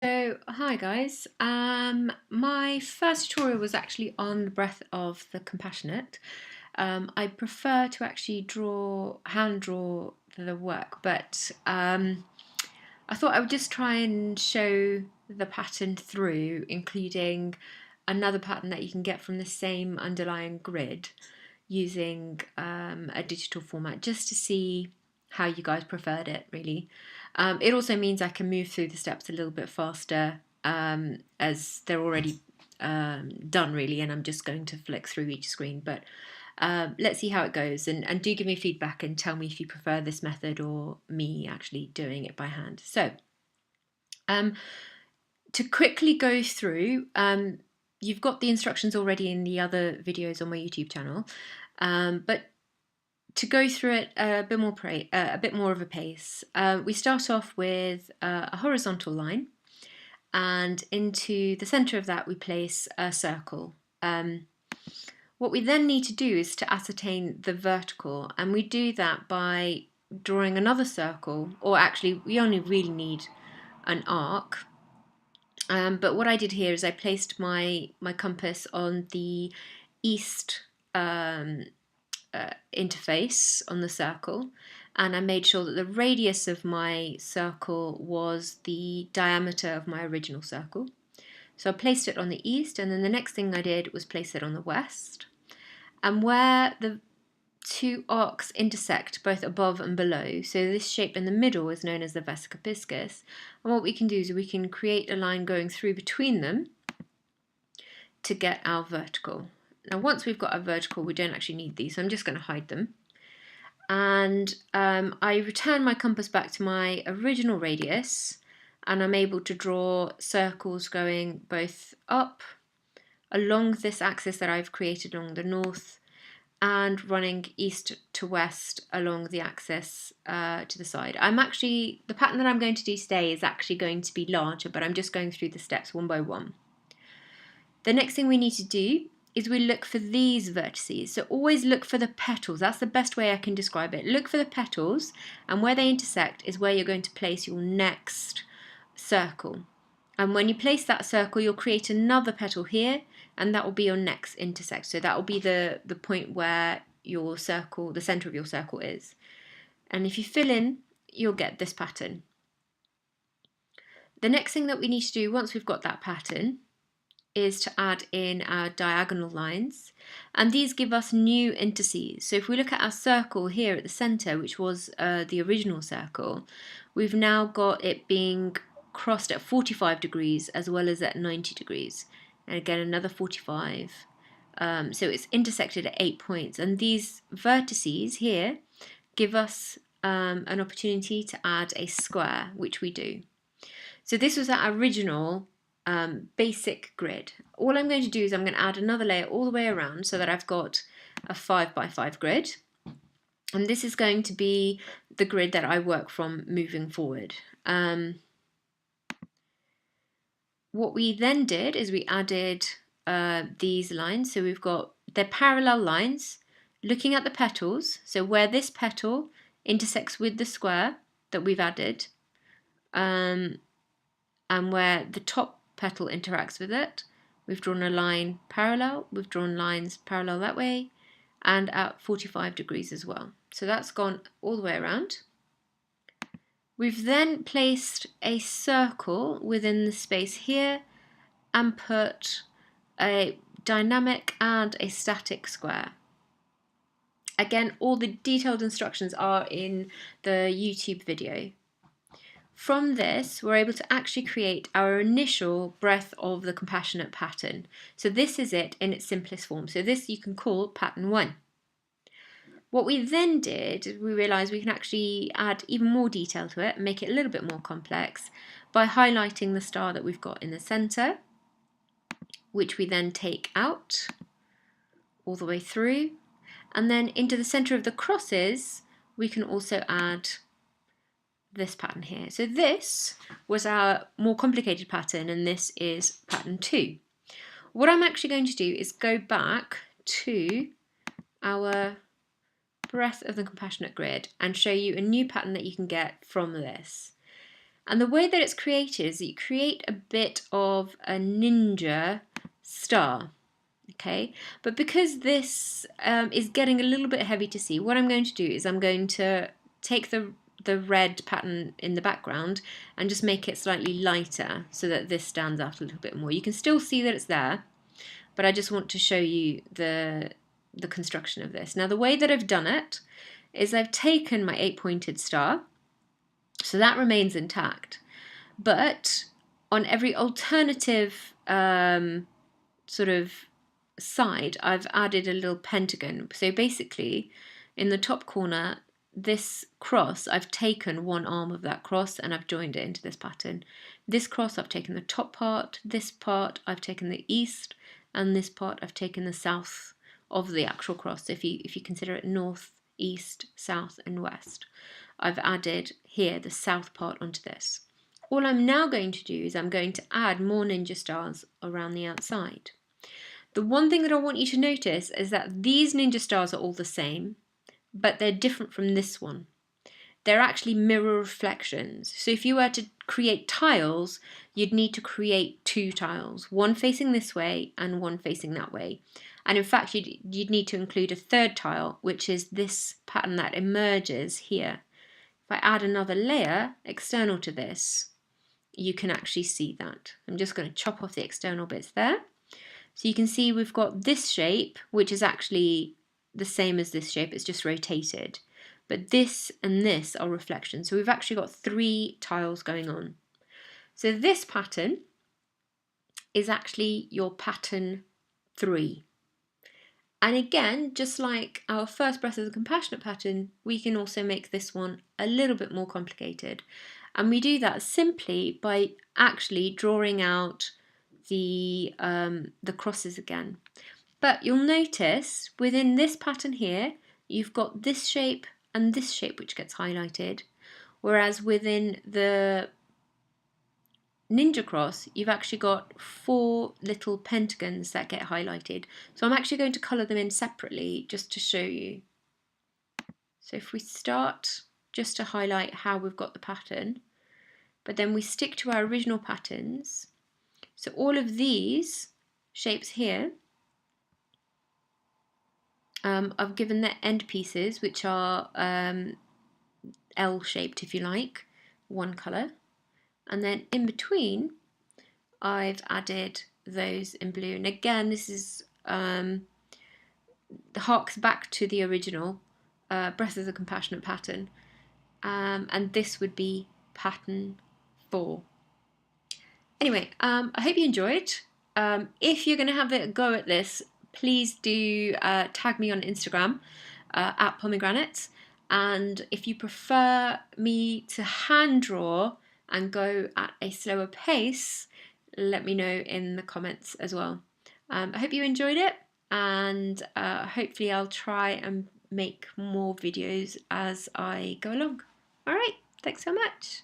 So, hi guys. My first tutorial was actually on the breath of the compassionate. I prefer to actually hand draw the work, but I thought I would just try and show the pattern through, including another pattern that you can get from the same underlying grid using a digital format, just to see how you guys preferred it, really. It also means I can move through the steps a little bit faster, as they're already done, really, and I'm just going to flick through each screen. But let's see how it goes, and do give me feedback and tell me if you prefer this method or me actually doing it by hand. So to quickly go through, you've got the instructions already in the other videos on my YouTube channel, but to go through it a bit more of a pace, we start off with a horizontal line, and into the centre of that we place a circle. What we then need to do is to ascertain the vertical, and we do that by drawing another circle, or actually we only really need an arc. But what I did here is I placed my compass on the east interface on the circle, and I made sure that the radius of my circle was the diameter of my original circle. So I placed it on the east, and then the next thing I did was place it on the west. And where the two arcs intersect both above and below, so this shape in the middle is known as the vesica piscis, and what we can do is we can create a line going through between them to get our vertical. Now once we've got our vertical, we don't actually need these, so I'm just going to hide them. And I return my compass back to my original radius, and I'm able to draw circles going both up along this axis that I've created along the north, and running east to west along the axis to the side. The pattern that I'm going to do today is actually going to be larger, but I'm just going through the steps one by one. The next thing we need to do is we look for these vertices. So always look for the petals. That's the best way I can describe it. Look for the petals, and where they intersect is where you're going to place your next circle. And when you place that circle, you'll create another petal here, and that will be your next intersect. So that will be the point where your circle, the center of your circle is. And if you fill in, you'll get this pattern. The next thing that we need to do once we've got that pattern is to add in our diagonal lines, and these give us new indices. So if we look at our circle here at the center, which was the original circle, we've now got it being crossed at 45 degrees as well as at 90 degrees, and again another 45. So it's intersected at 8 points, and these vertices here give us an opportunity to add a square, which we do. So this was our original basic grid. All I'm going to do is I'm going to add another layer all the way around so that I've got a 5x5 grid, and this is going to be the grid that I work from moving forward. What we then did is we added these lines, so we've got they're parallel lines looking at the petals, so where this petal intersects with the square that we've added, and where the top petal interacts with it, we've drawn a line parallel, we've drawn lines parallel that way, and at 45 degrees as well. So that's gone all the way around. We've then placed a circle within the space here and put a dynamic and a static square. Again, all the detailed instructions are in the YouTube video. From this, we're able to actually create our initial breath of the compassionate pattern. So this is it in its simplest form. So this you can call pattern 1. What we then did is we realised we can actually add even more detail to it and make it a little bit more complex by highlighting the star that we've got in the centre, which we then take out all the way through, and then into the centre of the crosses we can also add this pattern here. So this was our more complicated pattern, and this is pattern 2. What I'm actually going to do is go back to our breath of the compassionate grid and show you a new pattern that you can get from this. And the way that it's created is that you create a bit of a ninja star. Okay, but because this is getting a little bit heavy to see, what I'm going to do is I'm going to take the red pattern in the background and just make it slightly lighter so that this stands out a little bit more. You can still see that it's there, but I just want to show you the construction of this. Now the way that I've done it is I've taken my 8-pointed star, so that remains intact, but on every alternative sort of side, I've added a little pentagon. So basically, in the top corner, this cross, I've taken one arm of that cross and I've joined it into this pattern. This cross, I've taken the top part, this part, I've taken the east, and this part, I've taken the south of the actual cross. If you consider it north, east, south, and west, I've added here the south part onto this. All I'm now going to do is I'm going to add more ninja stars around the outside. The one thing that I want you to notice is that these ninja stars are all the same, but they're different from this one. They're actually mirror reflections. So if you were to create tiles, you'd need to create 2 tiles, one facing this way and one facing that way. And in fact, you'd need to include a 3rd tile, which is this pattern that emerges here. If I add another layer external to this, you can actually see that. I'm just going to chop off the external bits there. So you can see we've got this shape, which is actually the same as this shape, it's just rotated. But this and this are reflections. So we've actually got 3 tiles going on. So this pattern is actually your pattern 3. And again, just like our first Breath of the Compassionate pattern, we can also make this one a little bit more complicated. And we do that simply by actually drawing out the crosses again. But you'll notice within this pattern here, you've got this shape and this shape which gets highlighted, whereas within the ninja cross, you've actually got 4 little pentagons that get highlighted. So I'm actually going to colour them in separately just to show you. So if we start just to highlight how we've got the pattern, but then we stick to our original patterns. So all of these shapes here, I've given the end pieces, which are L-shaped, if you like, one colour. And then in between, I've added those in blue. And again, this is harks back to the original Breath of the Compassionate pattern. And this would be pattern 4. Anyway, I hope you enjoyed. If you're going to have a go at this, please do tag me on Instagram at pomegranates. And if you prefer me to hand draw and go at a slower pace, let me know in the comments as well. I hope you enjoyed it, and hopefully I'll try and make more videos as I go along. All right, thanks so much.